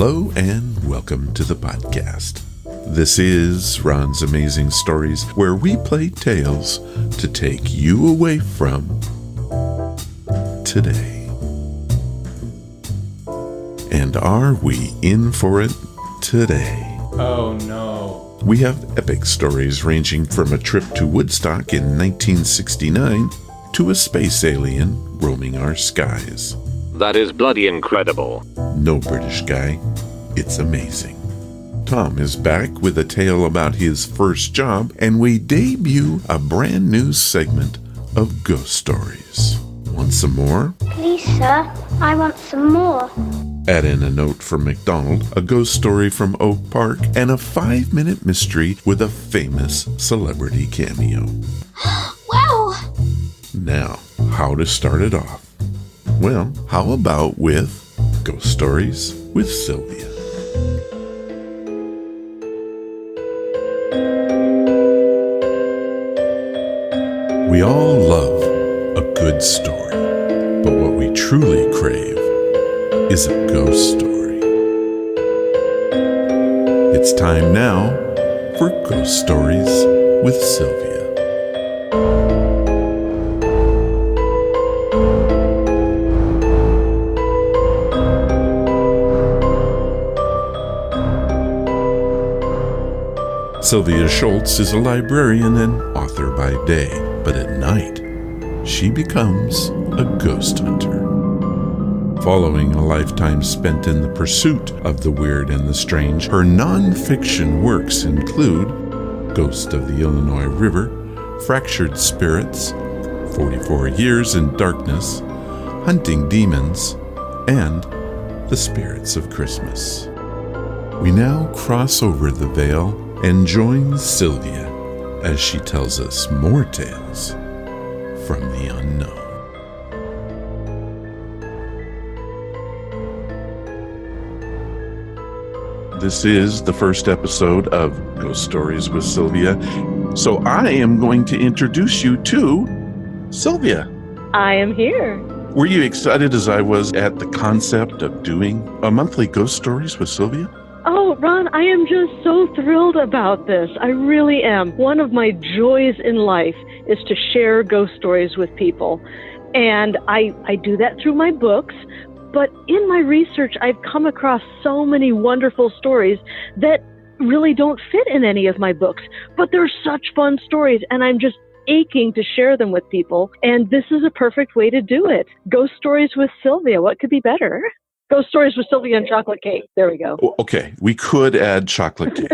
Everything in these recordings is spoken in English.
Hello and welcome to the podcast. This is Ron's Amazing Stories, where we play tales to take you away from today. And are we in for it today? Oh no. We have epic stories ranging from a trip to Woodstock in 1969 to a space alien roaming our skies. That is bloody incredible. No, British guy, it's amazing. Tom is back with a tale about his first job, and we debut a brand new segment of Ghost Stories. Want some more? Please, sir, I want some more. Add in a note from McDonald, a ghost story from Oak Park, and a 5-minute mystery with a famous celebrity cameo. Wow! Now, how to start it off? Well, how about with Ghost Stories with Sylvia? We all love a good story, but what we truly crave is a ghost story. It's time now for Ghost Stories with Sylvia. Sylvia Shults is a librarian and author by day, but at night, she becomes a ghost hunter. Following a lifetime spent in the pursuit of the weird and the strange, her non-fiction works include Ghost of the Illinois River, Fractured Spirits, 44 Years in Darkness, Hunting Demons, and The Spirits of Christmas. We now cross over the veil and join Sylvia as she tells us more tales from the unknown. This is the first episode of Ghost Stories with Sylvia. So I am going to introduce you to Sylvia. I am here. Were you excited as I was at the concept of doing a monthly Ghost Stories with Sylvia? Oh, Ron, I am just so thrilled about this. I really am. One of my joys in life is to share ghost stories with people. And I do that through my books. But in my research, I've come across so many wonderful stories that really don't fit in any of my books. But they're such fun stories, and I'm just aching to share them with people. And this is a perfect way to do it. Ghost Stories with Sylvia. What could be better? Ghost Stories with Sylvia and chocolate cake. There we go. Okay, we could add chocolate cake,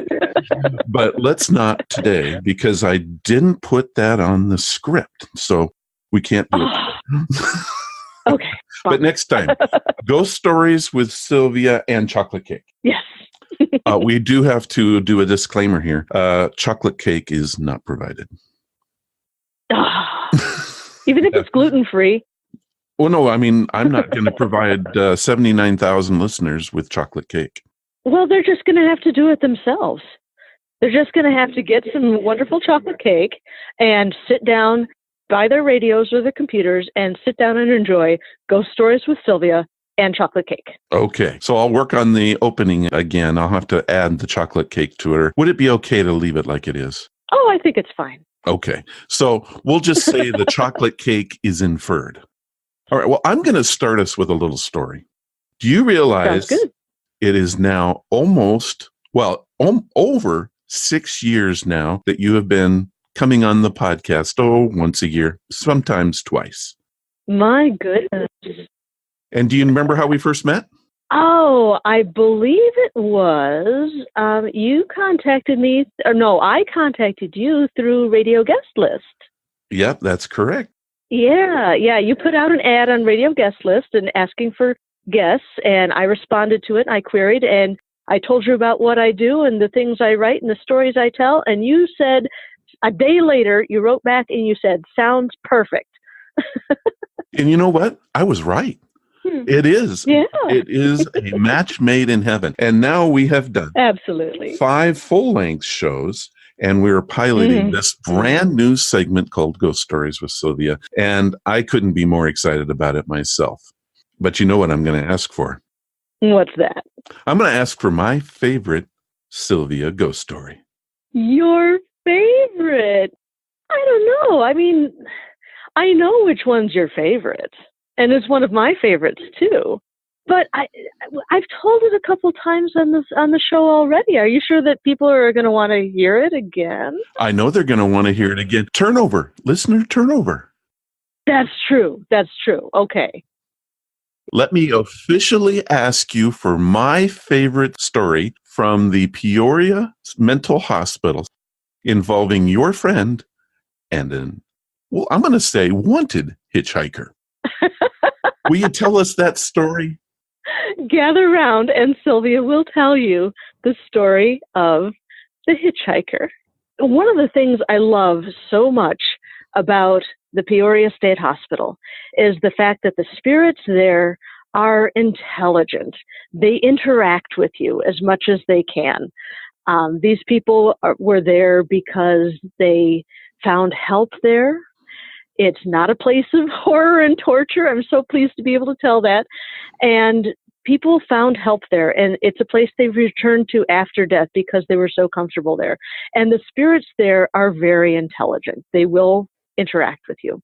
but let's not today because I didn't put that on the script, so we can't do it. Okay. Fine. But next time, Ghost Stories with Sylvia and chocolate cake. Yes. We do have to do a disclaimer here. Chocolate cake is not provided. Even if it's gluten-free. Well, no, I mean, I'm not going to provide 79,000 listeners with chocolate cake. Well, they're just going to have to do it themselves. They're just going to have to get some wonderful chocolate cake and sit down by their radios or their computers and sit down and enjoy Ghost Stories with Sylvia and chocolate cake. Okay, so I'll work on the opening again. I'll have to add the chocolate cake to it. Would it be okay to leave it like it is? Oh, I think it's fine. Okay, so we'll just say the chocolate cake is inferred. All right, well, I'm going to start us with a little story. Do you realize it is now over 6 years now that you have been coming on the podcast, once a year, sometimes twice? My goodness. And do you remember how we first met? Oh, I believe it was, you contacted me, I contacted you through Radio Guest List. Yep, that's correct. Yeah. You put out an ad on Radio Guest List and asking for guests, and I responded to it. And I queried, and I told you about what I do and the things I write and the stories I tell. And you said, a day later, you wrote back and you said, sounds perfect. And you know what? I was right. It is. Yeah. It is a match made in heaven. And now we have done absolutely 5 full-length shows. And we were piloting this brand new segment called Ghost Stories with Sylvia. And I couldn't be more excited about it myself. But you know what I'm going to ask for? What's that? I'm going to ask for my favorite Sylvia ghost story. Your favorite? I don't know. I mean, I know which one's your favorite, and it's one of my favorites too. But I've told it a couple times on the show already. Are you sure that people are going to want to hear it again? I know they're going to want to hear it again. Turnover, listener turnover. That's true. That's true. Okay. Let me officially ask you for my favorite story from the Peoria Mental Hospital involving your friend and I'm going to say wanted hitchhiker. Will you tell us that story? Gather round and Sylvia will tell you the story of the hitchhiker. One of the things I love so much about the Peoria State Hospital is the fact that the spirits there are intelligent. They interact with you as much as they can. These people were there because they found help there. It's not a place of horror and torture. I'm so pleased to be able to tell that. And people found help there, and it's a place they returned to after death because they were so comfortable there. And the spirits there are very intelligent. They will interact with you.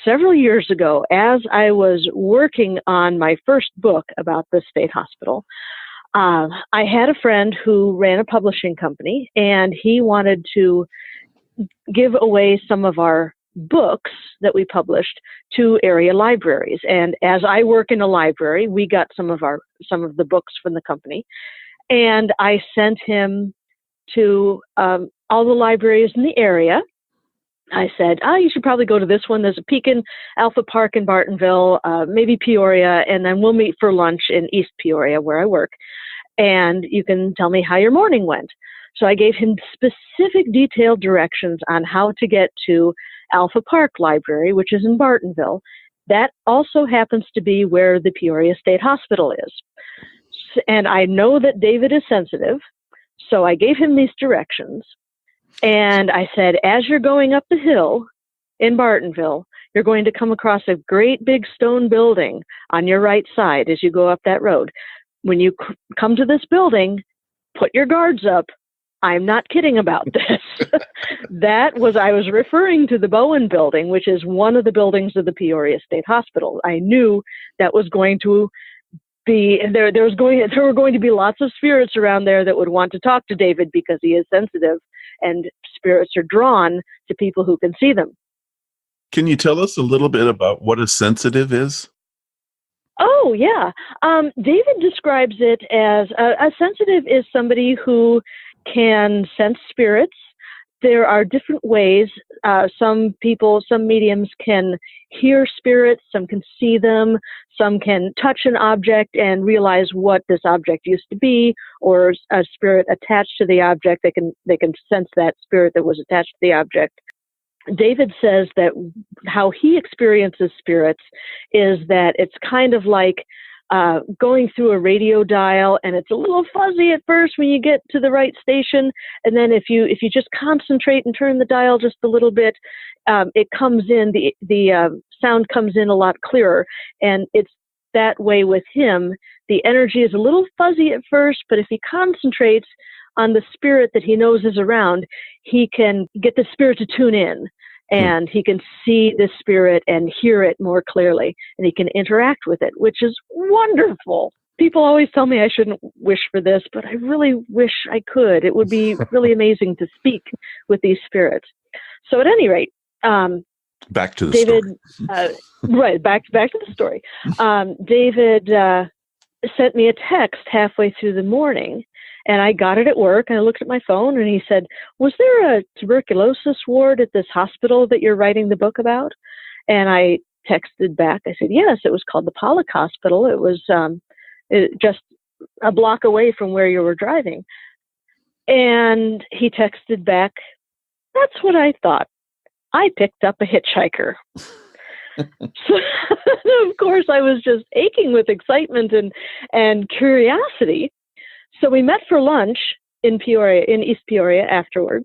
Several years ago, as I was working on my first book about the state hospital, I had a friend who ran a publishing company, and he wanted to give away some of our books that we published to area libraries. And as I work in a library, we got some of the books from the company, and I sent him to all the libraries in the area. I said, you should probably go to this one. There's a Pekin Alpha Park in Bartonville, maybe Peoria, and then we'll meet for lunch in East Peoria where I work. And you can tell me how your morning went. So I gave him specific detailed directions on how to get to Alpha Park Library, which is in Bartonville. That also happens to be where the Peoria State Hospital is. And I know that David is sensitive, so I gave him these directions. And I said, as you're going up the hill in Bartonville, you're going to come across a great big stone building on your right side as you go up that road. When you come to this building, put your guards up. I'm not kidding about this. I was referring to the Bowen Building, which is one of the buildings of the Peoria State Hospital. I knew that was going to be, there were going to be lots of spirits around there that would want to talk to David because he is sensitive, and spirits are drawn to people who can see them. Can you tell us a little bit about what a sensitive is? Oh, yeah. David describes it as a sensitive is somebody who can sense spirits. There are different ways. Some mediums can hear spirits, some can see them, some can touch an object and realize what this object used to be, or a spirit attached to the object. They can sense that spirit that was attached to the object. David says that how he experiences spirits is that it's kind of like going through a radio dial, and it's a little fuzzy at first when you get to the right station, and then if you just concentrate and turn the dial just a little bit, it comes in, the sound comes in a lot clearer. And it's that way with him. The energy is a little fuzzy at first, but if he concentrates on the spirit that he knows is around, he can get the spirit to tune in, and he can see the spirit and hear it more clearly, and he can interact with it, which is wonderful. People always tell me I shouldn't wish for this, but I really wish I could. It would be really amazing to speak with these spirits. So at any rate, back to the David, story. Right, back to the story. David sent me a text halfway through the morning, and I got it at work, and I looked at my phone, and he said, was there a tuberculosis ward at this hospital that you're writing the book about? And I texted back. I said, yes, it was called the Pollock Hospital. It was just a block away from where you were driving. And he texted back, that's what I thought. I picked up a hitchhiker. So, of course, I was just aching with excitement and curiosity. So we met for lunch in East Peoria afterwards,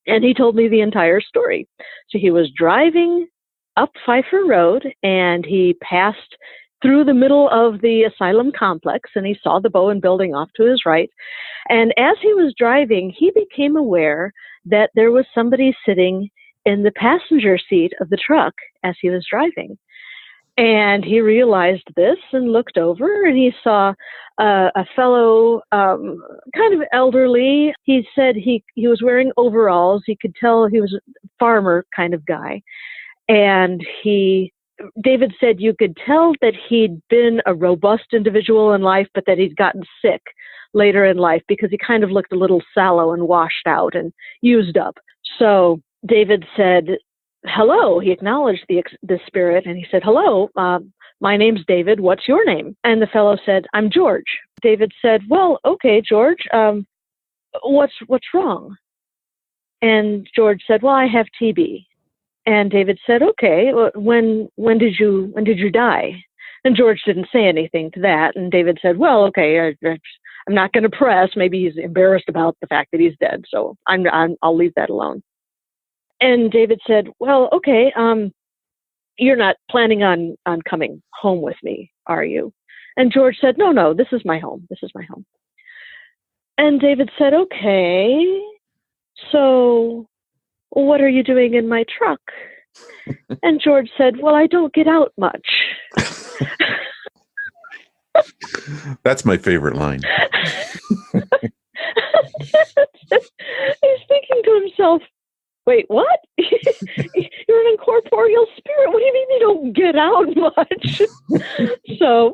and he told me the entire story. So he was driving up Pfeiffer Road, and he passed through the middle of the asylum complex, and he saw the Bowen building off to his right. And as he was driving, he became aware that there was somebody sitting in the passenger seat of the truck as he was driving. And he realized this and looked over, and he saw a fellow, kind of elderly. He said he was wearing overalls. He could tell he was a farmer kind of guy. And David said you could tell that he'd been a robust individual in life, but that he'd gotten sick later in life because he kind of looked a little sallow and washed out and used up. So David said, hello. He acknowledged the spirit, and he said, hello, my name's David. What's your name? And the fellow said, I'm George. David said, well, okay, George, what's wrong? And George said, well, I have TB. And David said, okay, when did you die? And George didn't say anything to that. And David said, well, okay, I'm not going to press. Maybe he's embarrassed about the fact that he's dead. So I'll leave that alone. And David said, well, okay, you're not planning on coming home with me, are you? And George said, no, this is my home. This is my home. And David said, okay, so what are you doing in my truck? And George said, well, I don't get out much. That's my favorite line. He's thinking to himself, wait, what? You're an incorporeal spirit. What do you mean you don't get out much? So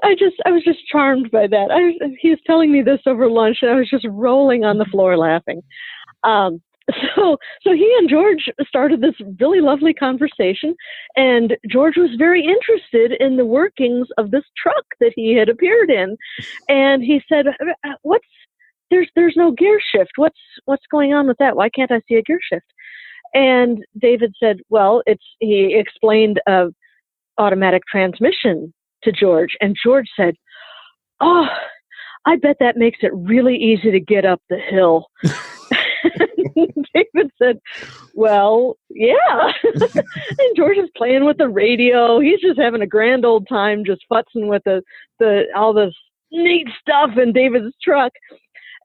I was just charmed by that. He was telling me this over lunch, and I was just rolling on the floor laughing. So he and George started this really lovely conversation, and George was very interested in the workings of this truck that he had appeared in. And he said, there's no gear shift. What's going on with that? Why can't I see a gear shift? And David said, well, he explained automatic transmission to George, and George said, oh, I bet that makes it really easy to get up the hill. David said, well, yeah. And George is playing with the radio. He's just having a grand old time, just futzing with all this neat stuff in David's truck.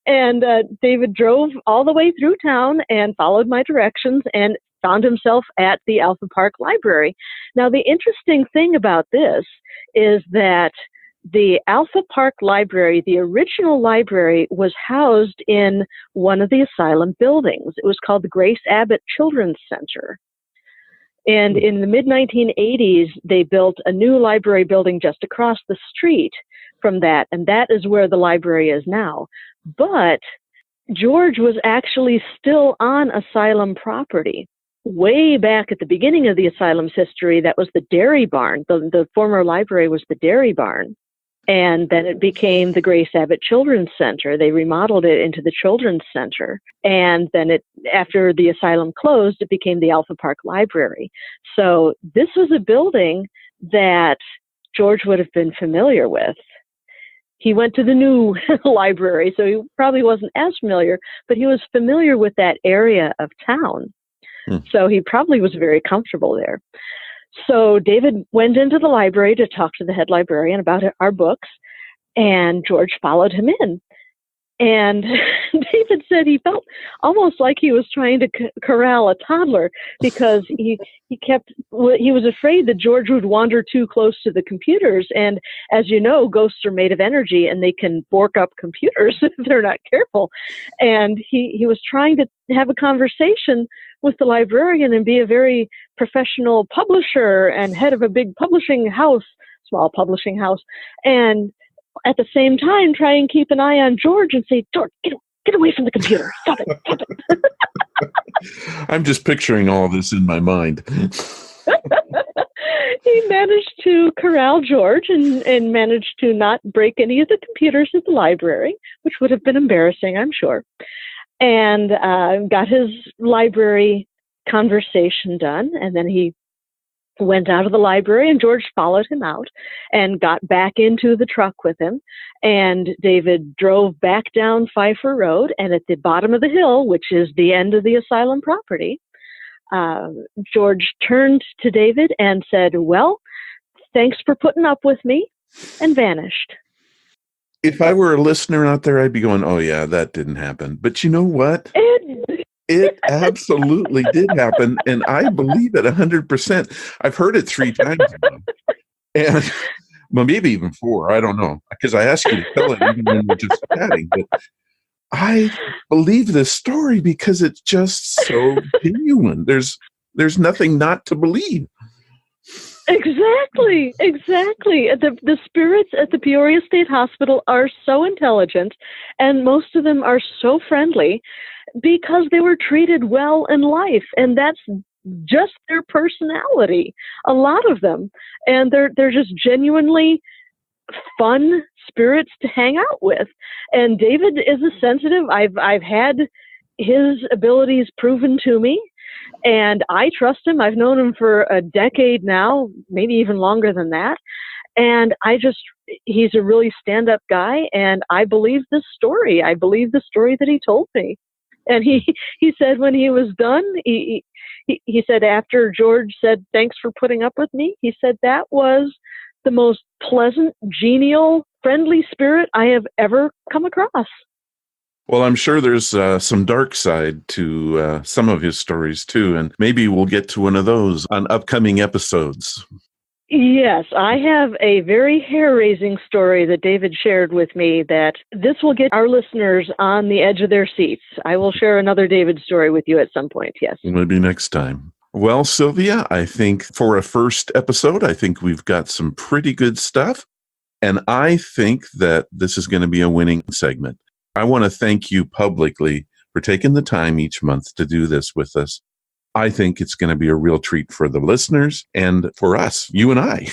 And David drove all the way through town and followed my directions and found himself at the Alpha Park Library. Now, the interesting thing about this is that the Alpha Park Library, the original library, was housed in one of the asylum buildings. It was called the Grace Abbott Children's Center. And in the mid-1980s, they built a new library building just across the street from that, and that is where the library is now. But George was actually still on asylum property. Way back at the beginning of the asylum's history, that was the dairy barn. The former library was the dairy barn. And then it became the Grace Abbott Children's Center. They remodeled it into the Children's Center. And then after the asylum closed, it became the Alpha Park Library. So this was a building that George would have been familiar with. He went to the new library, so he probably wasn't as familiar, but he was familiar with that area of town. So he probably was very comfortable there. So David went into the library to talk to the head librarian about our books, and George followed him in. And David said he felt almost like he was trying to corral a toddler, because he was afraid that George would wander too close to the computers. And as you know, ghosts are made of energy, and they can bork up computers if they're not careful. And he was trying to have a conversation with the librarian and be a very professional publisher and head of a big publishing house, small publishing house, and at the same time try and keep an eye on George and say, George, get away from the computer. Stop it. I'm just picturing all this in my mind. He managed to corral George and managed to not break any of the computers at the library, which would have been embarrassing, I'm sure. And got his library conversation done. And then he went out of the library, and George followed him out and got back into the truck with him. And David drove back down Pfeiffer Road. And at the bottom of the hill, which is the end of the asylum property, George turned to David and said, well, thanks for putting up with me, and vanished. If I were a listener out there, I'd be going, oh, yeah, that didn't happen. But you know what? It absolutely did happen, and I believe it 100%. I've heard it 3 times now. And well, maybe even 4. I don't know, because I asked you to tell it even when we're just chatting. But I believe this story because it's just so genuine. There's nothing not to believe. Exactly. The spirits at the Peoria State Hospital are so intelligent, and most of them are so friendly because they were treated well in life, and that's just their personality. A lot of them, and they're just genuinely fun spirits to hang out with. And David is a sensitive. I've had his abilities proven to me. And I trust him. I've known him for a decade now, maybe even longer than that. And he's a really stand-up guy, and I believe this story. I believe the story that he told me. And he said when he was done, he said after George said, thanks for putting up with me, he said that was the most pleasant, genial, friendly spirit I have ever come across. Well, I'm sure there's some dark side to some of his stories, too, and maybe we'll get to one of those on upcoming episodes. Yes, I have a very hair-raising story that David shared with me that this will get our listeners on the edge of their seats. I will share another David story with you at some point, yes. Maybe next time. Well, Sylvia, I think for a first episode, I think we've got some pretty good stuff, and I think that this is going to be a winning segment. I want to thank you publicly for taking the time each month to do this with us. I think it's going to be a real treat for the listeners and for us, you and I.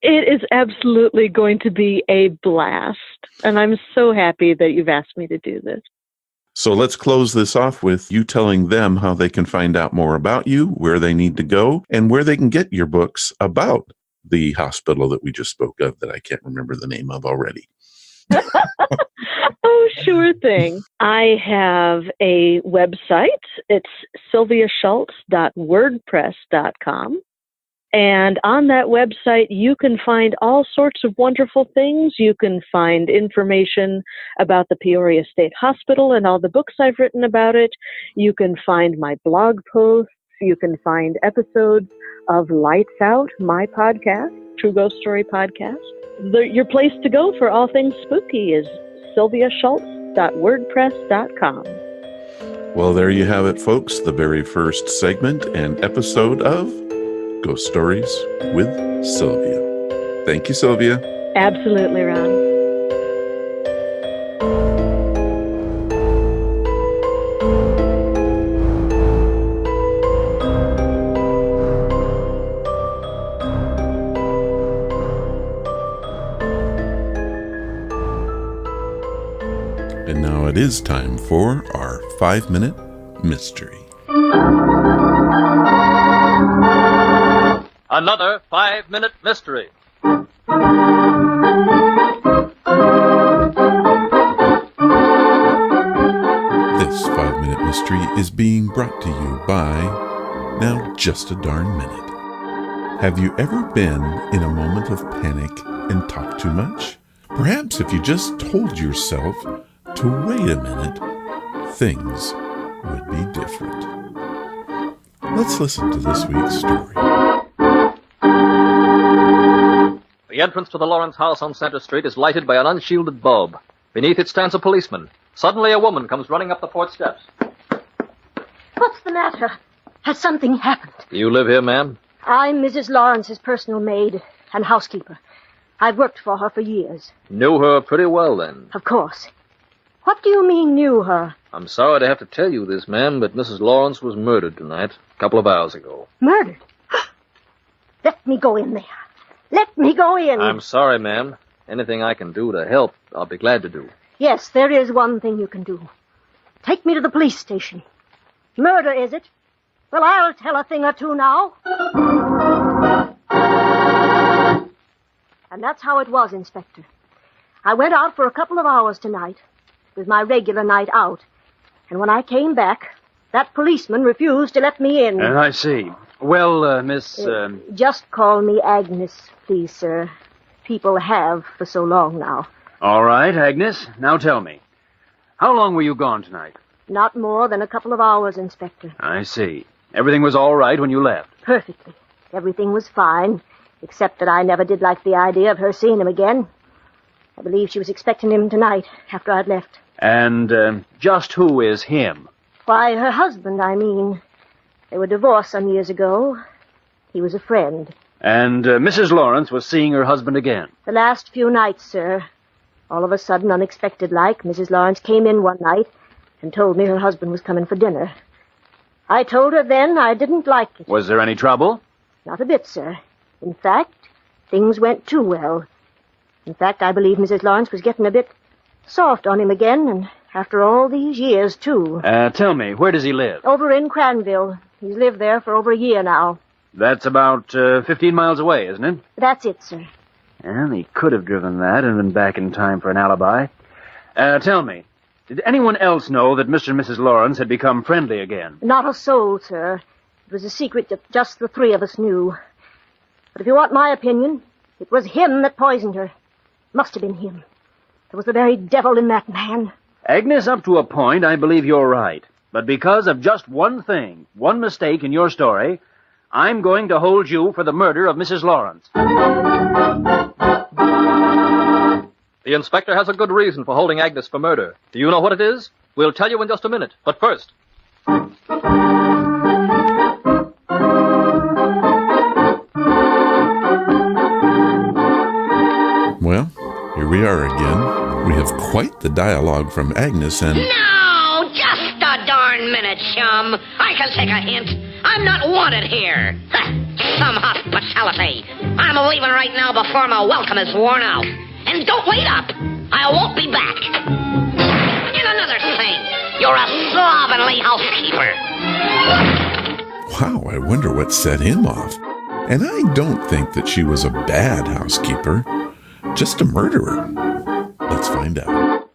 It is absolutely going to be a blast, and I'm so happy that you've asked me to do this. So let's close this off with you telling them how they can find out more about you, where they need to go, and where they can get your books about the hospital that we just spoke of that I can't remember the name of already. Oh, sure thing. I have a website. It's sylviashults.wordpress.com. And on that website, you can find all sorts of wonderful things. You can find information about the Peoria State Hospital and all the books I've written about it. You can find my blog posts. You can find episodes of Lights Out, my podcast, True Ghost Story podcast. Your place to go for all things spooky is sylviashults.wordpress.com. Well, there you have it, folks. The very first segment and episode of Ghost Stories with Sylvia. Thank you, Sylvia. Absolutely, Ron. And now it is time for our 5-minute mystery. Another 5-minute mystery. This 5-minute mystery is being brought to you by Now Just a Darn Minute. Have you ever been in a moment of panic and talked too much? Perhaps if you just told yourself to wait a minute, things would be different. Let's listen to this week's story. The entrance to the Lawrence house on Center Street is lighted by an unshielded bulb. Beneath it stands a policeman. Suddenly a woman comes running up the porch steps. What's the matter? Has something happened? Do you live here, ma'am? I'm Mrs. Lawrence's personal maid and housekeeper. I've worked for her for years. Knew her pretty well, then? Of course. What do you mean, knew her? I'm sorry to have to tell you this, ma'am, but Mrs. Lawrence was murdered tonight, a couple of hours ago. Murdered? Let me go in there. Let me go in. I'm sorry, ma'am. Anything I can do to help, I'll be glad to do. Yes, there is one thing you can do. Take me to the police station. Murder, is it? Well, I'll tell a thing or two now. And that's how it was, Inspector. I went out for a couple of hours tonight. It was my regular night out. And when I came back, that policeman refused to let me in. I see. Miss... Just call me Agnes, please, sir. People have for so long now. All right, Agnes. Now tell me. How long were you gone tonight? Not more than a couple of hours, Inspector. I see. Everything was all right when you left? Perfectly. Everything was fine, except that I never did like the idea of her seeing him again. I believe she was expecting him tonight, after I'd left. And, just who is him? Why, her husband, I mean. They were divorced some years ago. He was a friend. And Mrs. Lawrence was seeing her husband again? The last few nights, sir. All of a sudden, unexpected-like, Mrs. Lawrence came in one night and told me her husband was coming for dinner. I told her then I didn't like it. Was there any trouble? Not a bit, sir. In fact, things went too well. In fact, I believe Mrs. Lawrence was getting a bit soft on him again, and after all these years, too. Tell me, where does he live? Over in Cranville. He's lived there for over a year now. That's about 15 miles away, isn't it? That's it, sir. And he could have driven that and been back in time for an alibi. Tell me, did anyone else know that Mr. and Mrs. Lawrence had become friendly again? Not a soul, sir. It was a secret that just the three of us knew. But if you want my opinion, it was him that poisoned her. Must have been him. There was the very devil in that man. Agnes, up to a point, I believe you're right. But because of just one thing, one mistake in your story, I'm going to hold you for the murder of Mrs. Lawrence. The inspector has a good reason for holding Agnes for murder. Do you know what it is? We'll tell you in just a minute. But first... Well, here we are again. We have quite the dialogue from Agnes and... No, just a darn minute, chum. I can take a hint. I'm not wanted here. Some hospitality. I'm leaving right now before my welcome is worn out. And don't wait up. I won't be back. And another thing, you're a slovenly housekeeper. Wow, I wonder what set him off. And I don't think that she was a bad housekeeper, just a murderer. Let's find out.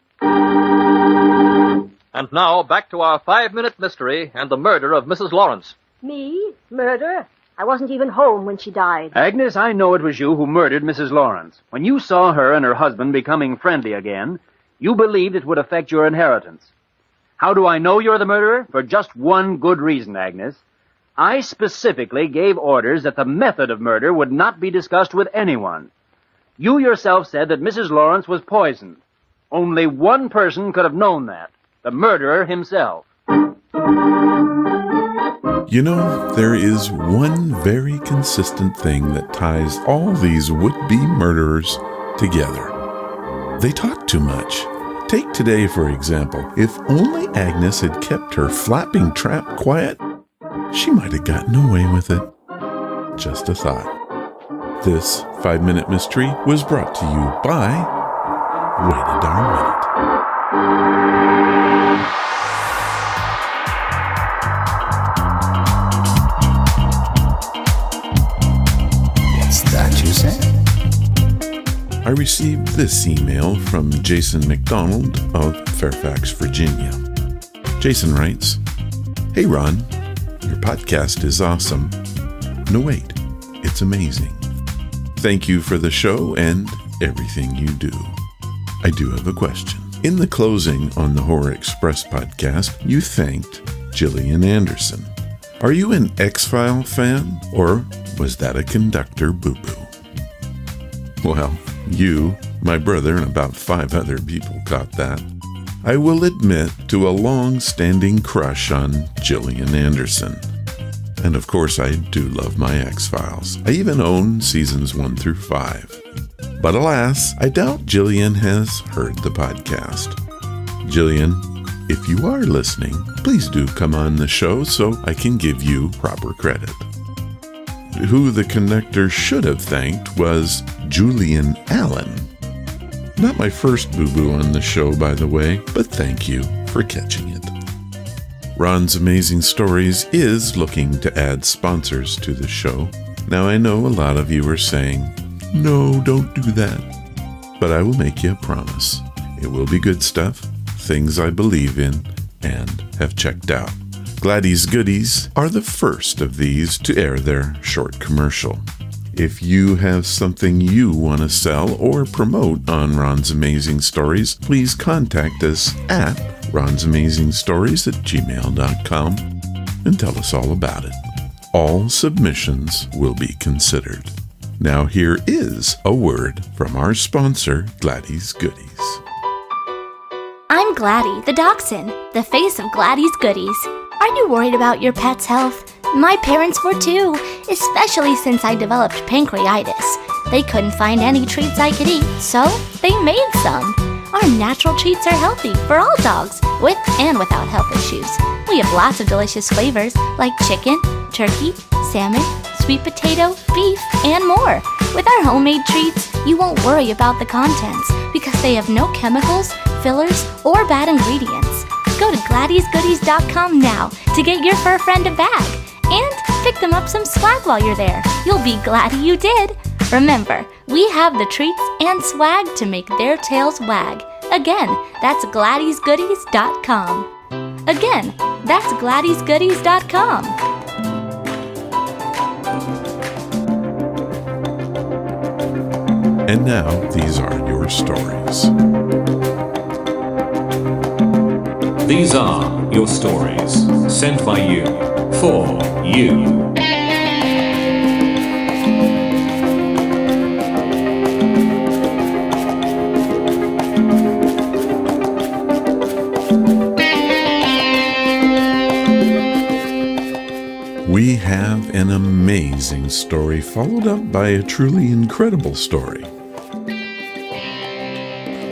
And now, back to our 5-minute mystery and the murder of Mrs. Lawrence. Me? Murder? I wasn't even home when she died. Agnes, I know it was you who murdered Mrs. Lawrence. When you saw her and her husband becoming friendly again, you believed it would affect your inheritance. How do I know you're the murderer? For just one good reason, Agnes. I specifically gave orders that the method of murder would not be discussed with anyone. You yourself said that Mrs. Lawrence was poisoned. Only one person could have known that, the murderer himself. You know, there is one very consistent thing that ties all these would-be murderers together. They talk too much. Take today, for example. If only Agnes had kept her flapping trap quiet, she might have gotten away with it. Just a thought. This 5-minute mystery was brought to you by Wait a Darn Minute. I received this email from Jason McDonald of Fairfax, Virginia. Jason writes, "Hey Ron, your podcast is awesome. No wait, it's amazing. Thank you for the show and everything you do. I do have a question. In the closing on the Horror Express podcast, you thanked Gillian Anderson. Are you an X-File fan, or was that a conductor boo-boo?" Well, you, my brother, and about 5 other people caught that. I will admit to a long-standing crush on Gillian Anderson. And of course, I do love my X-Files. I even own seasons 1 through 5. But alas, I doubt Gillian has heard the podcast. Gillian, if you are listening, please do come on the show so I can give you proper credit. Who the conductor should have thanked was Julian Allen. Not my first boo-boo on the show, by the way, but thank you for catching it. Ron's Amazing Stories is looking to add sponsors to the show. Now, I know a lot of you are saying, "No, don't do that." But I will make you a promise. It will be good stuff, things I believe in and have checked out. Gladys Goodies are the first of these to air their short commercial. If you have something you want to sell or promote on Ron's Amazing Stories, please contact us at ronsamazingstories@gmail.com and tell us all about it. All submissions will be considered. Now here is a word from our sponsor, Gladys Goodies. I'm Gladdy, the dachshund, the face of Gladys Goodies. Are you worried about your pet's health? My parents were too, especially since I developed pancreatitis. They couldn't find any treats I could eat, so they made some. Our natural treats are healthy for all dogs, with and without health issues. We have lots of delicious flavors like chicken, turkey, salmon, sweet potato, beef, and more. With our homemade treats, you won't worry about the contents because they have no chemicals, fillers, or bad ingredients. Go to GladysGoodies.com now to get your fur friend a bag. And pick them up some swag while you're there. You'll be glad you did. Remember, we have the treats and swag to make their tails wag. Again, that's GladysGoodies.com. Again, that's GladysGoodies.com. And now, these are your stories. These are your stories, sent by you, for you. We have an amazing story followed up by a truly incredible story.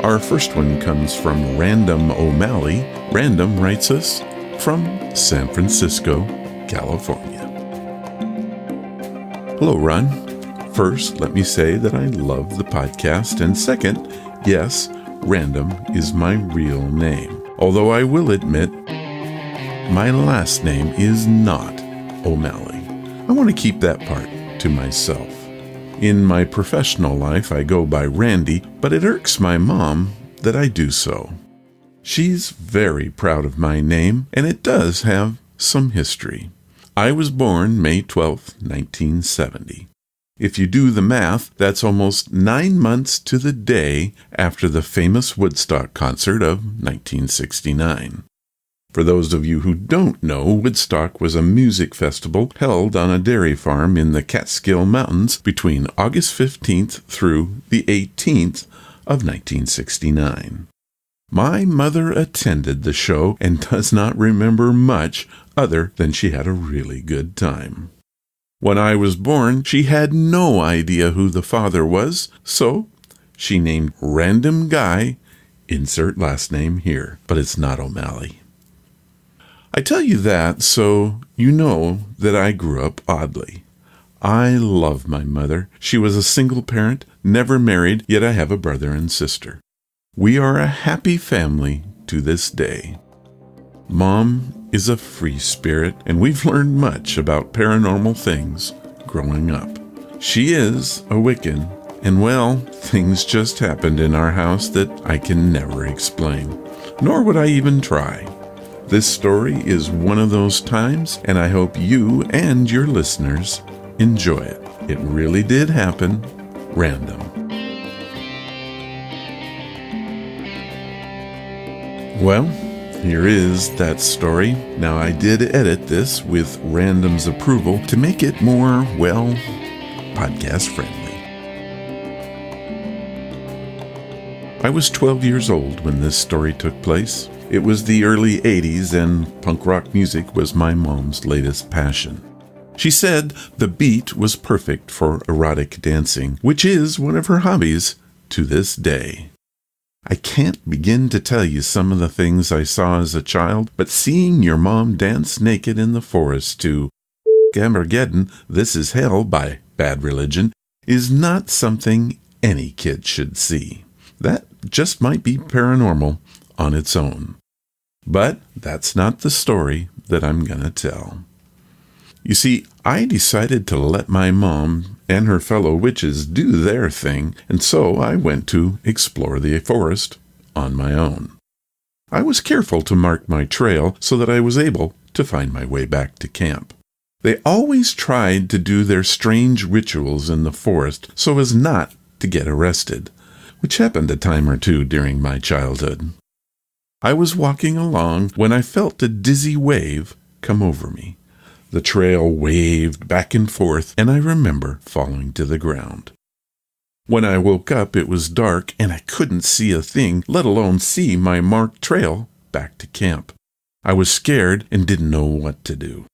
Our first one comes from Random O'Malley. Random writes us from San Francisco, California. Hello, Ron. First, let me say that I love the podcast, and second, yes, Random is my real name. Although I will admit, my last name is not O'Malley. I want to keep that part to myself. In my professional life, I go by Randy, but it irks my mom that I do so. She's very proud of my name, and it does have some history. I was born May 12, 1970. If you do the math, that's almost 9 months to the day after the famous Woodstock concert of 1969. For those of you who don't know, Woodstock was a music festival held on a dairy farm in the Catskill Mountains between August 15th through the 18th of 1969. My mother attended the show and does not remember much other than she had a really good time. When I was born, she had no idea who the father was, so she named Random Guy, insert last name here, but it's not O'Malley. I tell you that so you know that I grew up oddly. I love my mother. She was a single parent, never married, yet I have a brother and sister. We are a happy family to this day. Mom is a free spirit, and we've learned much about paranormal things growing up. She is a Wiccan, and well, things just happened in our house that I can never explain, nor would I even try. This story is one of those times, and I hope you and your listeners enjoy it. It really did happen. Random. Well, here is that story. Now, I did edit this with Random's approval to make it more, well, podcast friendly. I was 12 years old when this story took place. It was the early 80s, and punk rock music was my mom's latest passion. She said the beat was perfect for erotic dancing, which is one of her hobbies to this day. I can't begin to tell you some of the things I saw as a child, but seeing your mom dance naked in the forest to Armageddon, This Is Hell by Bad Religion is not something any kid should see. That just might be paranormal on its own. But that's not the story that I'm going to tell. You see, I decided to let my mom and her fellow witches do their thing, and so I went to explore the forest on my own. I was careful to mark my trail so that I was able to find my way back to camp. They always tried to do their strange rituals in the forest so as not to get arrested, which happened a time or two during my childhood. I was walking along when I felt a dizzy wave come over me. The trail waved back and forth, and I remember falling to the ground. When I woke up, it was dark, and I couldn't see a thing, let alone see my marked trail back to camp. I was scared and didn't know what to do.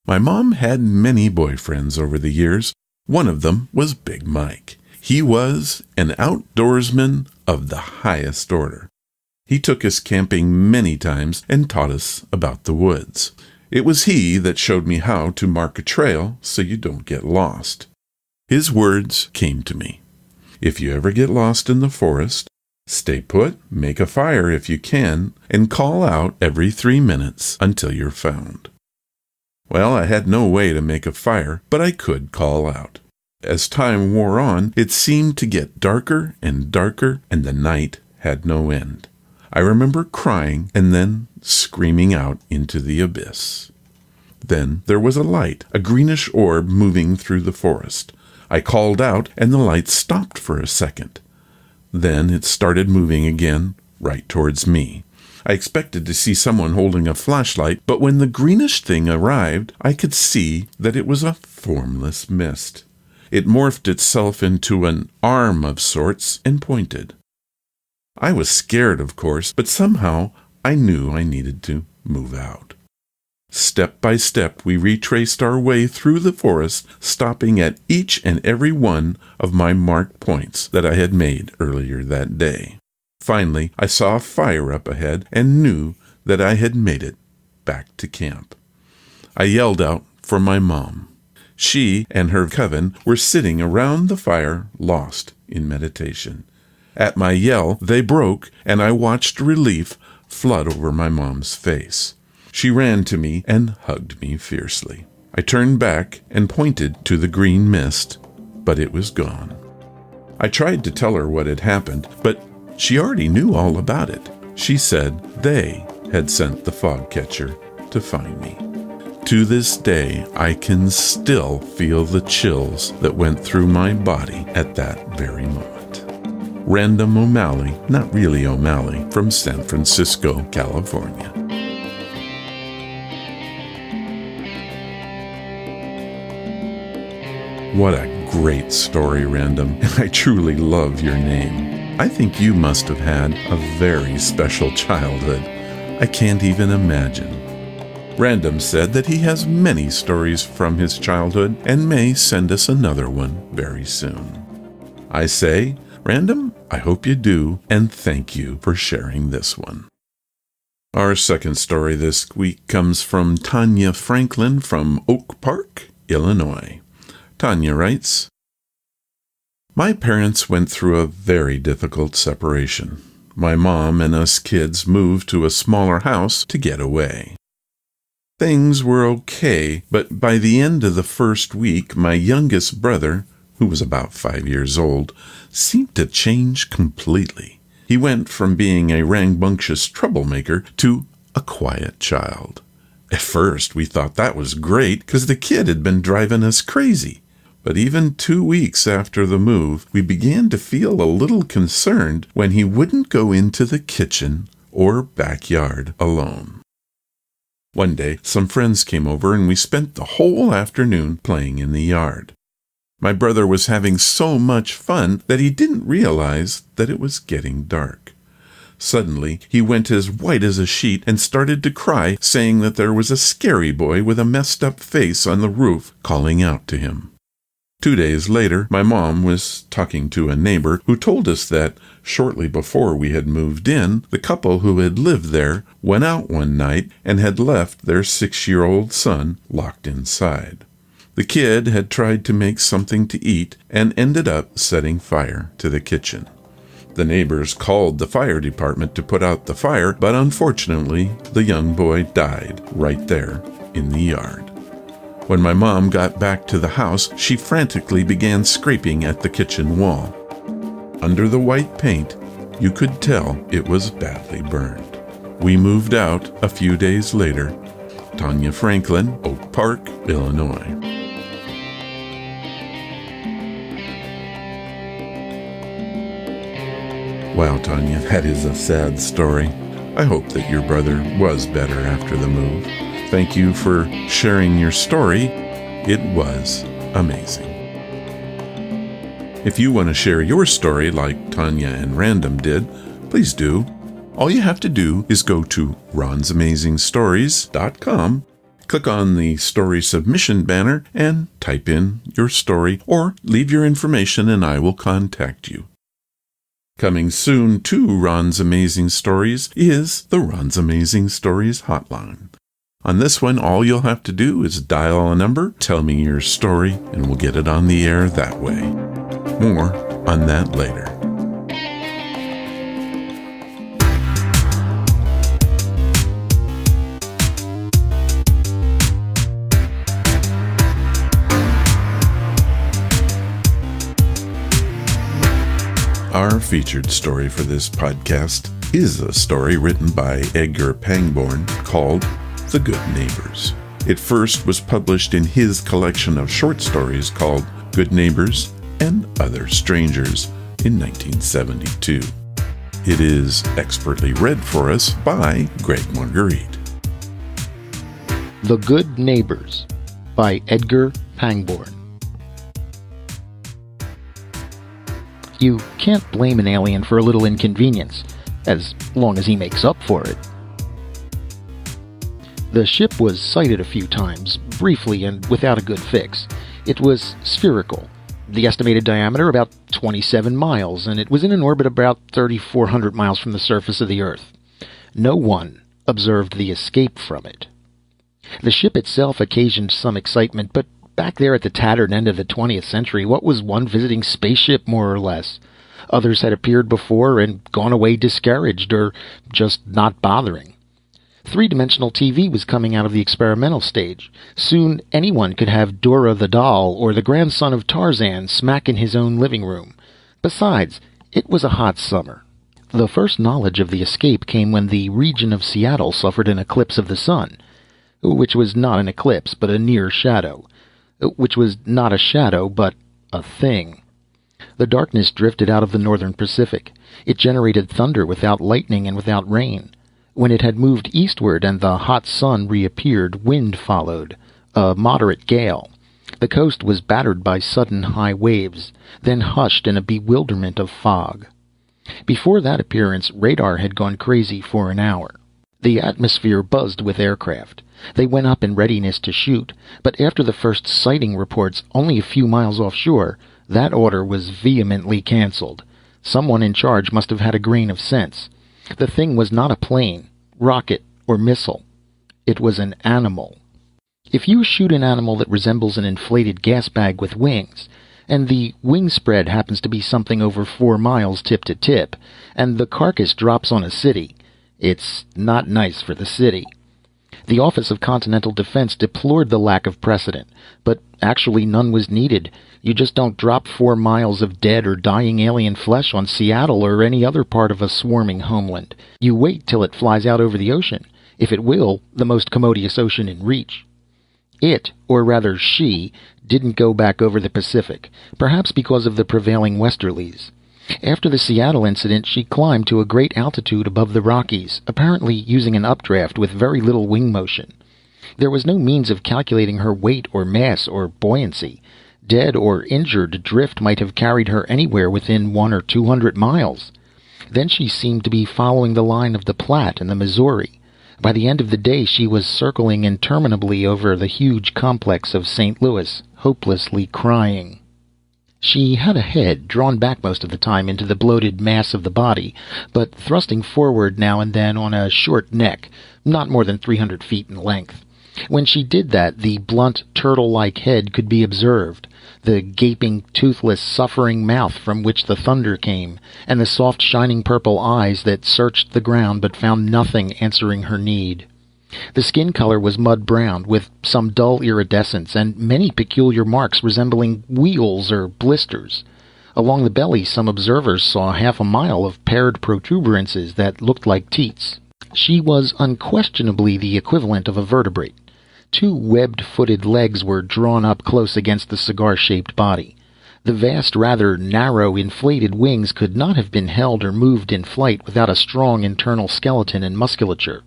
My mom had many boyfriends over the years. One of them was Big Mike. He was an outdoorsman of the highest order. He took us camping many times and taught us about the woods. It was he that showed me how to mark a trail so you don't get lost. His words came to me. If you ever get lost in the forest, stay put, make a fire if you can, and call out every 3 minutes until you're found. Well, I had no way to make a fire, but I could call out. As time wore on, it seemed to get darker and darker, and the night had no end. I remember crying and then screaming out into the abyss. Then there was a light, a greenish orb moving through the forest. I called out, and the light stopped for a second. Then it started moving again, right towards me. I expected to see someone holding a flashlight, but when the greenish thing arrived, I could see that it was a formless mist. It morphed itself into an arm of sorts and pointed. I was scared, of course, but somehow I knew I needed to move out. Step by step, we retraced our way through the forest, stopping at each and every one of my marked points that I had made earlier that day. Finally, I saw a fire up ahead and knew that I had made it back to camp. I yelled out for my mom. She and her coven were sitting around the fire, lost in meditation. At my yell, they broke, and I watched relief flood over my mom's face. She ran to me and hugged me fiercely. I turned back and pointed to the green mist, but it was gone. I tried to tell her what had happened, but she already knew all about it. She said they had sent the fog catcher to find me. To this day, I can still feel the chills that went through my body at that very moment. Random O'Malley, not really O'Malley, from San Francisco, California. What a great story, Random, and I truly love your name. I think you must have had a very special childhood. I can't even imagine. Random said that he has many stories from his childhood and may send us another one very soon. I say, Random, I hope you do, and thank you for sharing this one. Our second story this week comes from Tanya Franklin from Oak Park, Illinois. Tanya writes, My parents went through a very difficult separation. My mom and us kids moved to a smaller house to get away. Things were okay, but by the end of the first week, my youngest brother, who was about 5 years old, seemed to change completely. He went from being a rambunctious troublemaker to a quiet child. At first, we thought that was great because the kid had been driving us crazy. But even 2 weeks after the move, we began to feel a little concerned when he wouldn't go into the kitchen or backyard alone. One day, some friends came over and we spent the whole afternoon playing in the yard. My brother was having so much fun that he didn't realize that it was getting dark. Suddenly, he went as white as a sheet and started to cry, saying that there was a scary boy with a messed up face on the roof calling out to him. 2 days later, my mom was talking to a neighbor who told us that, shortly before we had moved in, the couple who had lived there went out one night and had left their 6-year-old son locked inside. The kid had tried to make something to eat and ended up setting fire to the kitchen. The neighbors called the fire department to put out the fire, but unfortunately, the young boy died right there in the yard. When my mom got back to the house, she frantically began scraping at the kitchen wall. Under the white paint, you could tell it was badly burned. We moved out a few days later, Tanya Franklin, Oak Park, Illinois. Wow, Tanya, that is a sad story. I hope that your brother was better after the move. Thank you for sharing your story. It was amazing. If you want to share your story like Tanya and Random did, please do. All you have to do is go to ronsamazingstories.com, click on the story submission banner, and type in your story or leave your information and I will contact you. Coming soon to Ron's Amazing Stories is the Ron's Amazing Stories hotline. On this one, all you'll have to do is dial a number, tell me your story, and we'll get it on the air that way. More on that later. Our featured story for this podcast is a story written by Edgar Pangborn called The Good Neighbors. It first was published in his collection of short stories called Good Neighbors and Other Strangers in 1972. It is expertly read for us by Gregg Margarite. The Good Neighbors by Edgar Pangborn. You can't blame an alien for a little inconvenience, as long as he makes up for it. The ship was sighted a few times, briefly and without a good fix. It was spherical, the estimated diameter about 27 miles, and it was in an orbit about 3,400 miles from the surface of the Earth. No one observed the escape from it. The ship itself occasioned some excitement, but back there at the tattered end of the 20th century, what was one visiting spaceship, more or less? Others had appeared before and gone away discouraged, or just not bothering. Three-dimensional TV was coming out of the experimental stage. Soon anyone could have Dora the Doll or the grandson of Tarzan smack in his own living room. Besides, it was a hot summer. The first knowledge of the escape came when the region of Seattle suffered an eclipse of the sun, which was not an eclipse but a near shadow, which was not a shadow but a thing. The darkness drifted out of the northern Pacific. It generated thunder without lightning and without rain. When it had moved eastward and the hot sun reappeared, wind followed, a moderate gale. The coast was battered by sudden high waves, then hushed in a bewilderment of fog. Before that appearance, radar had gone crazy for an hour. The atmosphere buzzed with aircraft. They went up in readiness to shoot, but after the first sighting reports only a few miles offshore, that order was vehemently canceled. Someone in charge must have had a grain of sense. The thing was not a plane, rocket, or missile. It was an animal. If you shoot an animal that resembles an inflated gas bag with wings, and the wing spread happens to be something over 4 miles tip to tip, and the carcass drops on a city, it's not nice for the city. The Office of Continental Defense deplored the lack of precedent, but actually none was needed. You just don't drop 4 miles of dead or dying alien flesh on Seattle or any other part of a swarming homeland. You wait till it flies out over the ocean, if it will, the most commodious ocean in reach. It, or rather she, didn't go back over the Pacific, perhaps because of the prevailing westerlies. After the Seattle incident, she climbed to a great altitude above the Rockies, apparently using an updraft with very little wing motion. There was no means of calculating her weight or mass or buoyancy. Dead or injured drift might have carried her anywhere within 100 or 200 miles. Then she seemed to be following the line of the Platte and the Missouri. By the end of the day, she was circling interminably over the huge complex of St. Louis, hopelessly crying. She had a head drawn back most of the time into the bloated mass of the body, but thrusting forward now and then on a short neck, not more than 300 feet in length. When she did that, the blunt, turtle-like head could be observed, the gaping, toothless, suffering mouth from which the thunder came, and the soft, shining purple eyes that searched the ground but found nothing answering her need. The skin color was mud-brown, with some dull iridescence, and many peculiar marks resembling wheals or blisters. Along the belly, some observers saw 1/2 mile of paired protuberances that looked like teats. She was unquestionably the equivalent of a vertebrate. Two webbed-footed legs were drawn up close against the cigar-shaped body. The vast, rather narrow, inflated wings could not have been held or moved in flight without a strong internal skeleton and musculature.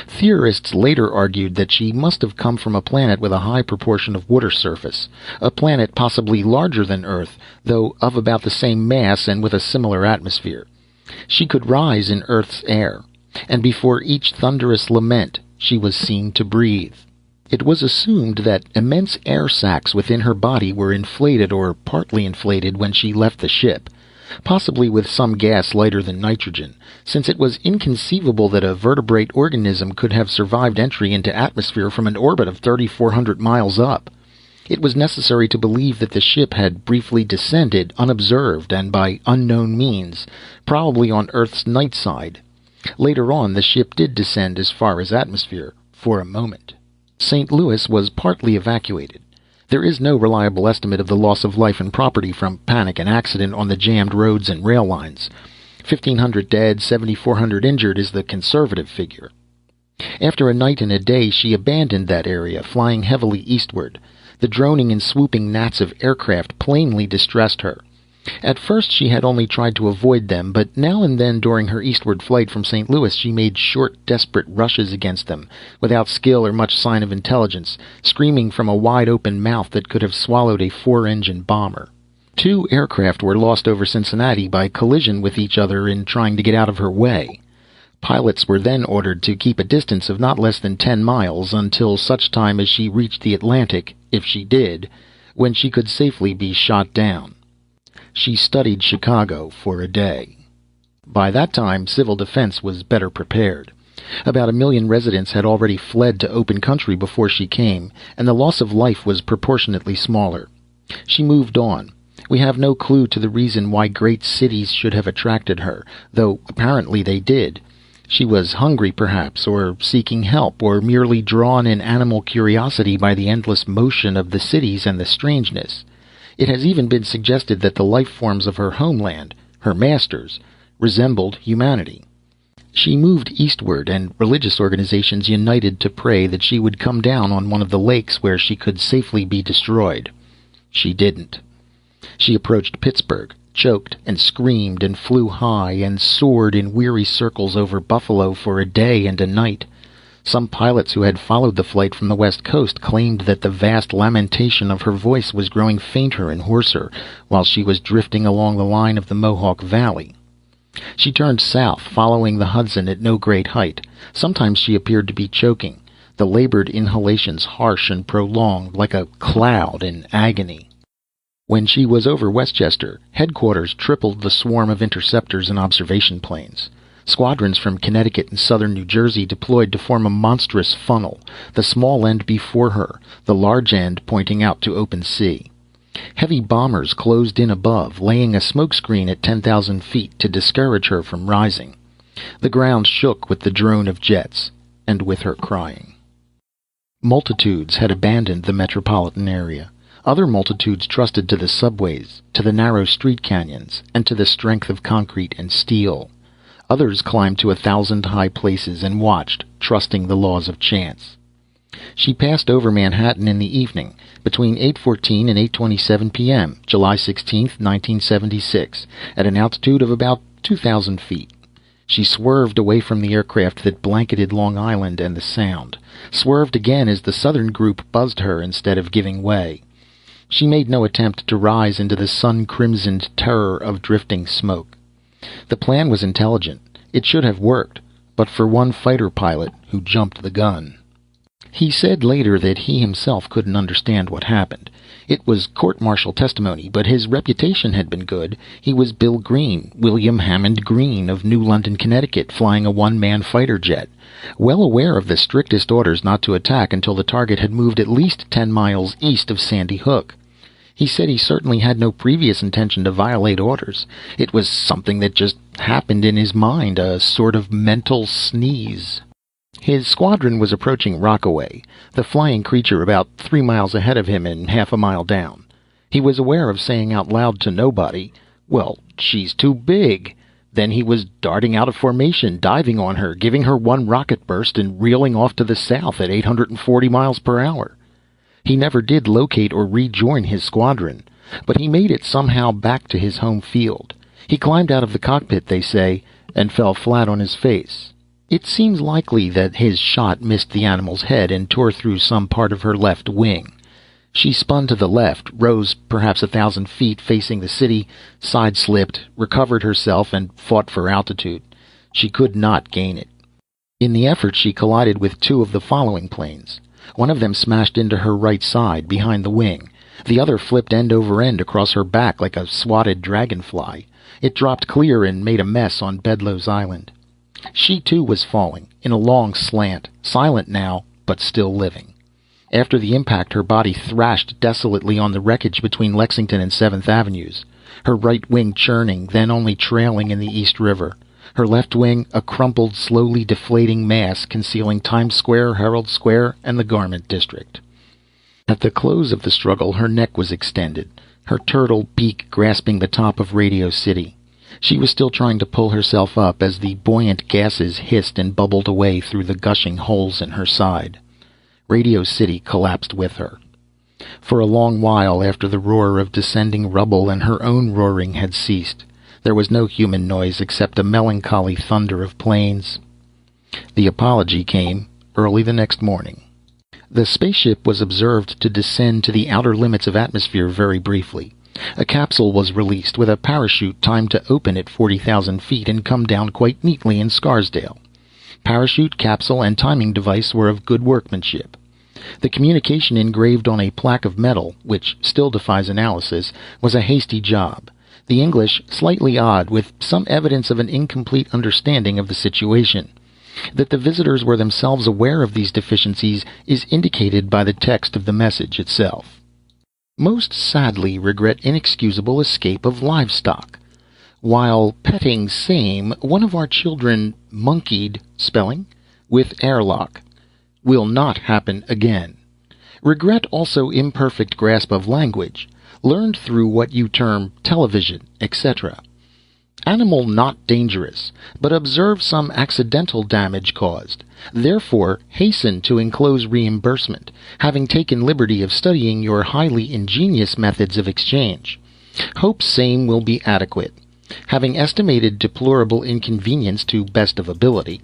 Theorists later argued that she must have come from a planet with a high proportion of water surface, a planet possibly larger than Earth, though of about the same mass and with a similar atmosphere. She could rise in Earth's air, and before each thunderous lament she was seen to breathe. It was assumed that immense air sacs within her body were inflated or partly inflated when she left the ship, possibly with some gas lighter than nitrogen, since it was inconceivable that a vertebrate organism could have survived entry into atmosphere from an orbit of 3,400 miles up. It was necessary to believe that the ship had briefly descended unobserved and by unknown means, probably on Earth's night side. Later on, the ship did descend as far as atmosphere, for a moment. St. Louis was partly evacuated. There is no reliable estimate of the loss of life and property from panic and accident on the jammed roads and rail lines. 1,500 dead, 7,400 injured is the conservative figure. After a night and a day, she abandoned that area, flying heavily eastward. The droning and swooping gnats of aircraft plainly distressed her. At first she had only tried to avoid them, but now and then during her eastward flight from St. Louis she made short, desperate rushes against them, without skill or much sign of intelligence, screaming from a wide-open mouth that could have swallowed a 4-engine bomber. 2 aircraft were lost over Cincinnati by collision with each other in trying to get out of her way. Pilots were then ordered to keep a distance of not less than 10 miles until such time as she reached the Atlantic, if she did, when she could safely be shot down. She studied Chicago for a day. By that time, civil defense was better prepared. About 1 million residents had already fled to open country before she came, and the loss of life was proportionately smaller. She moved on. We have no clue to the reason why great cities should have attracted her, though apparently they did. She was hungry, perhaps, or seeking help, or merely drawn in animal curiosity by the endless motion of the cities and the strangeness. It has even been suggested that the life forms of her homeland, her masters, resembled humanity. She moved eastward, and religious organizations united to pray that she would come down on one of the lakes where she could safely be destroyed. She didn't. She approached Pittsburgh, choked and screamed and flew high and soared in weary circles over Buffalo for a day and a night. Some pilots who had followed the flight from the West Coast claimed that the vast lamentation of her voice was growing fainter and hoarser while she was drifting along the line of the Mohawk Valley. She turned south, following the Hudson at no great height. Sometimes she appeared to be choking, the labored inhalations harsh and prolonged, like a cloud in agony. When she was over Westchester, headquarters tripled the swarm of interceptors and observation planes. Squadrons from Connecticut and southern New Jersey deployed to form a monstrous funnel, the small end before her, the large end pointing out to open sea. Heavy bombers closed in above, laying a smokescreen at 10,000 feet to discourage her from rising. The ground shook with the drone of jets, and with her crying. Multitudes had abandoned the metropolitan area. Other multitudes trusted to the subways, to the narrow street canyons, and to the strength of concrete and steel. Others climbed to 1,000 high places and watched, trusting the laws of chance. She passed over Manhattan in the evening, between 8:14 and 8:27 p.m., July 16, 1976, at an altitude of about 2,000 feet. She swerved away from the aircraft that blanketed Long Island and the Sound, swerved again as the southern group buzzed her instead of giving way. She made no attempt to rise into the sun-crimsoned terror of drifting smoke. The plan was intelligent. It should have worked, but for one fighter pilot who jumped the gun. He said later that he himself couldn't understand what happened. It was court-martial testimony, but his reputation had been good. He was Bill Green, William Hammond Green of New London, Connecticut, flying a one-man fighter jet, well aware of the strictest orders not to attack until the target had moved at least 10 miles east of Sandy Hook. He said he certainly had no previous intention to violate orders. It was something that just happened in his mind, a sort of mental sneeze. His squadron was approaching Rockaway, the flying creature about 3 miles ahead of him and half a mile down. He was aware of saying out loud to nobody, "Well, she's too big." Then he was darting out of formation, diving on her, giving her one rocket burst, and reeling off to the south at 840 miles per hour. He never did locate or rejoin his squadron, but he made it somehow back to his home field. He climbed out of the cockpit, they say, and fell flat on his face. It seems likely that his shot missed the animal's head and tore through some part of her left wing. She spun to the left, rose perhaps 1,000 feet facing the city, side-slipped, recovered herself, and fought for altitude. She could not gain it. In the effort, she collided with two of the following planes. One of them smashed into her right side, behind the wing. The other flipped end over end across her back like a swatted dragonfly. It dropped clear and made a mess on Bedloe's Island. She, too, was falling, in a long slant, silent now, but still living. After the impact, her body thrashed desolately on the wreckage between Lexington and 7th Avenues, her right wing churning, then only trailing in the East River. Her left wing, a crumpled, slowly deflating mass concealing Times Square, Herald Square, and the Garment District. At the close of the struggle, her neck was extended, her turtle beak grasping the top of Radio City. She was still trying to pull herself up as the buoyant gases hissed and bubbled away through the gushing holes in her side. Radio City collapsed with her. For a long while after the roar of descending rubble and her own roaring had ceased, there was no human noise except a melancholy thunder of planes. The apology came early the next morning. The spaceship was observed to descend to the outer limits of atmosphere very briefly. A capsule was released with a parachute timed to open at 40,000 feet and come down quite neatly in Scarsdale. Parachute, capsule, and timing device were of good workmanship. The communication engraved on a plaque of metal, which still defies analysis, was a hasty job. The English slightly odd, with some evidence of an incomplete understanding of the situation. That the visitors were themselves aware of these deficiencies is indicated by the text of the message itself. Most sadly regret inexcusable escape of livestock. While petting same, one of our children monkeyed, spelling, with airlock. Will not happen again. Regret also imperfect grasp of language, learned through what you term television, etc. Animal not dangerous, but observe some accidental damage caused. Therefore, hasten to enclose reimbursement, having taken liberty of studying your highly ingenious methods of exchange. Hope same will be adequate, having estimated deplorable inconvenience to best of ability.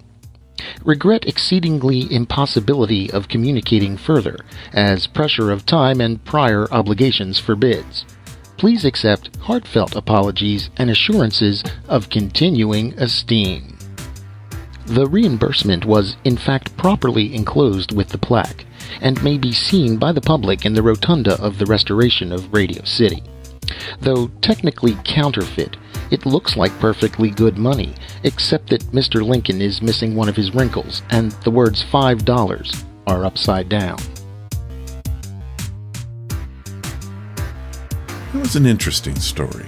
Regret exceedingly impossibility of communicating further, as pressure of time and prior obligations forbids. Please accept heartfelt apologies and assurances of continuing esteem. The reimbursement was in fact properly enclosed with the plaque, and may be seen by the public in the rotunda of the restoration of Radio City. Though technically counterfeit, it looks like perfectly good money, except that Mr. Lincoln is missing one of his wrinkles, and the words $5 are upside down. It was an interesting story.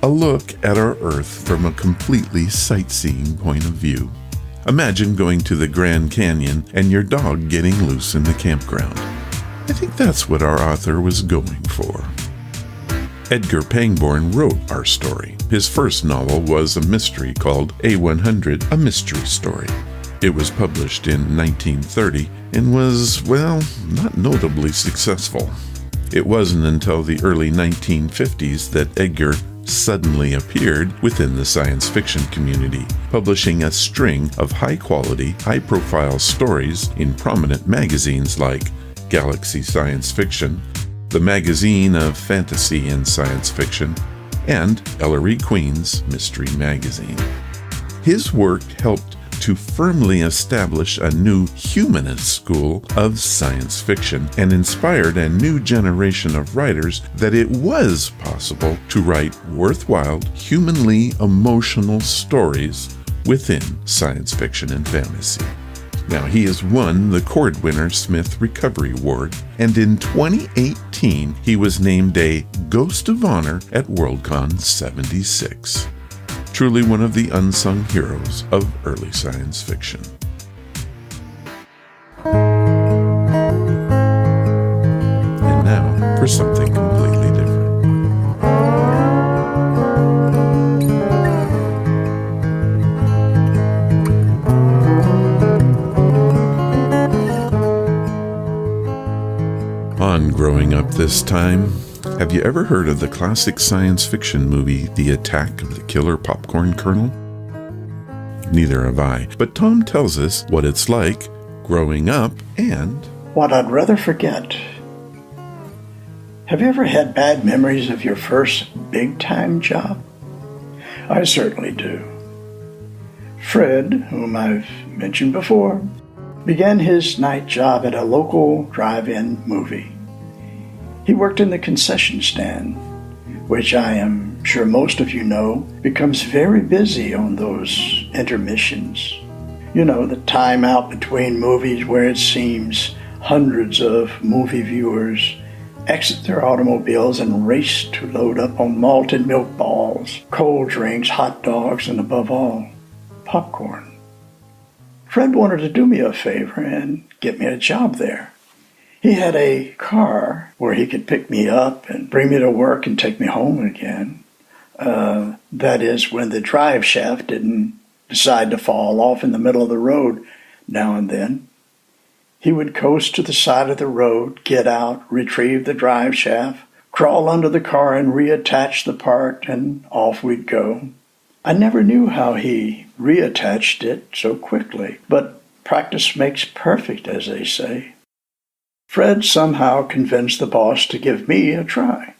A look at our Earth from a completely sightseeing point of view. Imagine going to the Grand Canyon and your dog getting loose in the campground. I think that's what our author was going for. Edgar Pangborn wrote our story. His first novel was a mystery called A100, A Mystery Story. It was published in 1930 and was, well, not notably successful. It wasn't until the early 1950s that Edgar suddenly appeared within the science fiction community, publishing a string of high-quality, high-profile stories in prominent magazines like Galaxy Science Fiction, the Magazine of Fantasy and Science Fiction, and Ellery Queen's Mystery Magazine. His work helped to firmly establish a new humanist school of science fiction and inspired a new generation of writers that it was possible to write worthwhile, humanly emotional stories within science fiction and fantasy. Now, he has won the Cordwinner Smith Recovery Award, and in 2018, he was named a Ghost of Honor at Worldcon 76. Truly one of the unsung heroes of early science fiction. And now for something completely different. On Growing Up This Time, have you ever heard of the classic science fiction movie, The Attack of the Killer Popcorn Kernel? Neither have I, but Tom tells us what it's like growing up and what I'd rather forget. Have you ever had bad memories of your first big-time job? I certainly do. Fred, whom I've mentioned before, began his night job at a local drive-in movie. He worked in the concession stand, which I am sure most of you know becomes very busy on those intermissions. You know, the time out between movies where it seems hundreds of movie viewers exit their automobiles and race to load up on malted milk balls, cold drinks, hot dogs, and above all, popcorn. Fred wanted to do me a favor and get me a job there. He had a car where he could pick me up and bring me to work and take me home again. That is, when the drive shaft didn't decide to fall off in the middle of the road now and then. He would coast to the side of the road, get out, retrieve the drive shaft, crawl under the car and reattach the part, and off we'd go. I never knew how he reattached it so quickly, but practice makes perfect, as they say. Fred somehow convinced the boss to give me a try.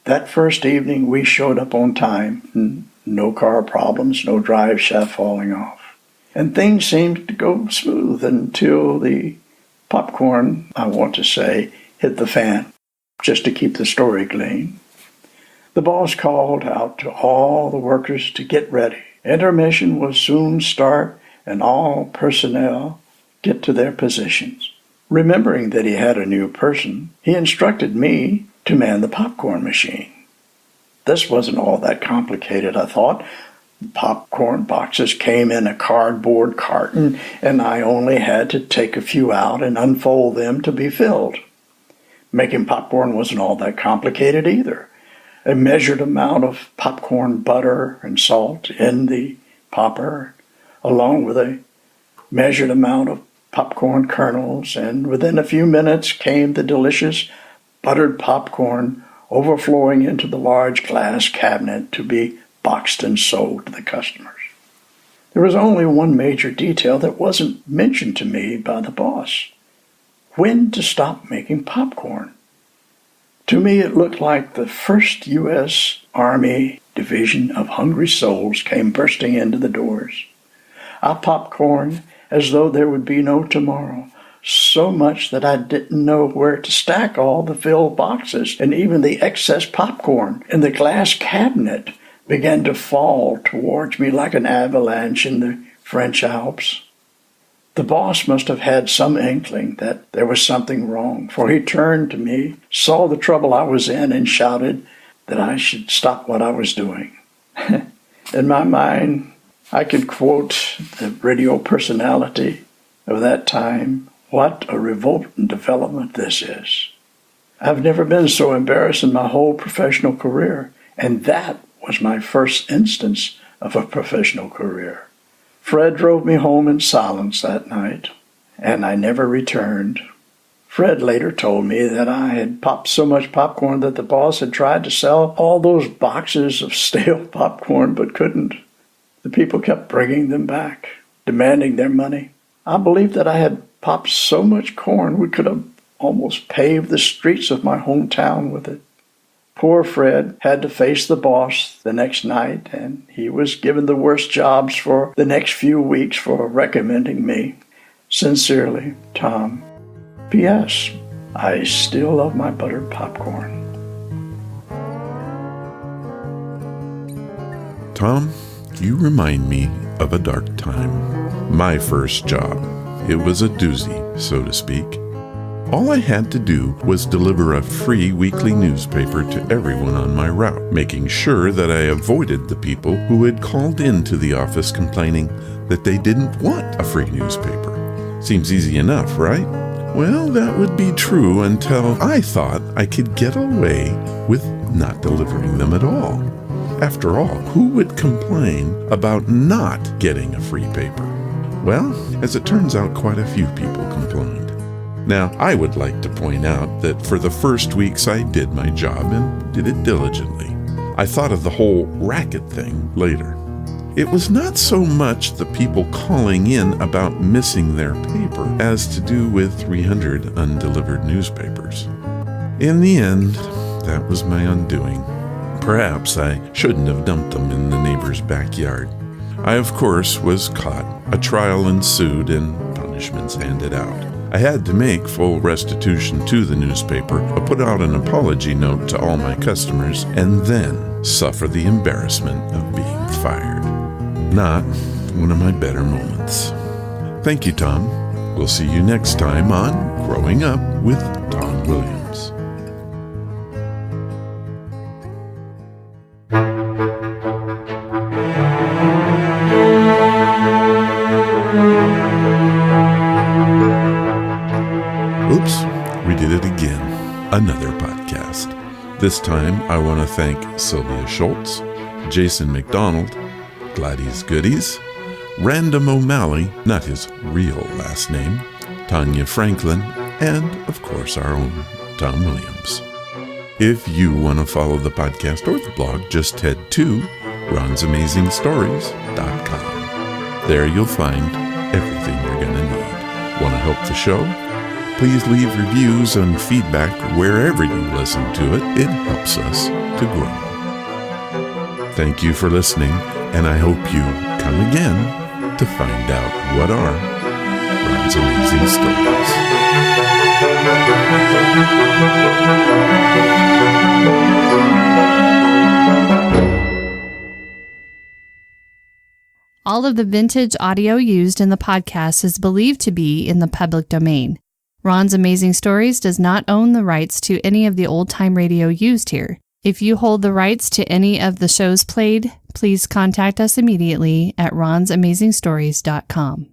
That first evening we showed up on time, no car problems, no drive shaft falling off. And things seemed to go smooth until the popcorn, I want to say, hit the fan, just to keep the story clean. The boss called out to all the workers to get ready. Intermission will soon start and all personnel get to their positions. Remembering that he had a new person, he instructed me to man the popcorn machine. This wasn't all that complicated, I thought. The popcorn boxes came in a cardboard carton, and I only had to take a few out and unfold them to be filled. Making popcorn wasn't all that complicated either. A measured amount of popcorn butter and salt in the popper, along with a measured amount of popcorn kernels, and within a few minutes came the delicious buttered popcorn overflowing into the large glass cabinet to be boxed and sold to the customers. There was only one major detail that wasn't mentioned to me by the boss: when to stop making popcorn. To me, it looked like the 1st U.S. Army Division of Hungry Souls came bursting into the doors. I popcorned as though there would be no tomorrow, so much that I didn't know where to stack all the filled boxes, and even the excess popcorn in the glass cabinet began to fall towards me like an avalanche in the French Alps. The boss must have had some inkling that there was something wrong, for he turned to me, saw the trouble I was in, and shouted that I should stop what I was doing. In my mind, I could quote the radio personality of that time: "What a revolting development this is." I've never been so embarrassed in my whole professional career, and that was my first instance of a professional career. Fred drove me home in silence that night, and I never returned. Fred later told me that I had popped so much popcorn that the boss had tried to sell all those boxes of stale popcorn but couldn't. The people kept bringing them back, demanding their money. I believed that I had popped so much corn we could have almost paved the streets of my hometown with it. Poor Fred had to face the boss the next night, and he was given the worst jobs for the next few weeks for recommending me. Sincerely, Tom. P.S. I still love my buttered popcorn. Tom, you remind me of a dark time. My first job. It was a doozy, so to speak. All I had to do was deliver a free weekly newspaper to everyone on my route, making sure that I avoided the people who had called into the office complaining that they didn't want a free newspaper. Seems easy enough, right? Well, that would be true until I thought I could get away with not delivering them at all. After all, who would complain about not getting a free paper? Well, as it turns out, quite a few people complained. Now, I would like to point out that for the first weeks I did my job and did it diligently. I thought of the whole racket thing later. It was not so much the people calling in about missing their paper as to do with 300 undelivered newspapers. In the end, that was my undoing. Perhaps I shouldn't have dumped them in the neighbor's backyard. I, of course, was caught. A trial ensued and punishments handed out. I had to make full restitution to the newspaper, put out an apology note to all my customers, and then suffer the embarrassment of being fired. Not one of my better moments. Thank you, Tom. We'll see you next time on Growing Up with Tom Williams. Oops, we did it again. Another podcast. This time I want to thank Sylvia Shults, Jason McDonald, Gladys Goodies, Random O'Malley, not his real last name, Tanya Franklin, and, of course, our own Tom Williams. If you want to follow the podcast or the blog, just head to ronsamazingstories.com. There you'll find everything you're going to need. Want to help the show? Please leave reviews and feedback wherever you listen to it. It helps us to grow. Thank you for listening, and I hope you come again to find out what are Ron's amazing stories. All of the vintage audio used in the podcast is believed to be in the public domain. Ron's Amazing Stories does not own the rights to any of the old-time radio used here. If you hold the rights to any of the shows played, please contact us immediately at ronsamazingstories.com.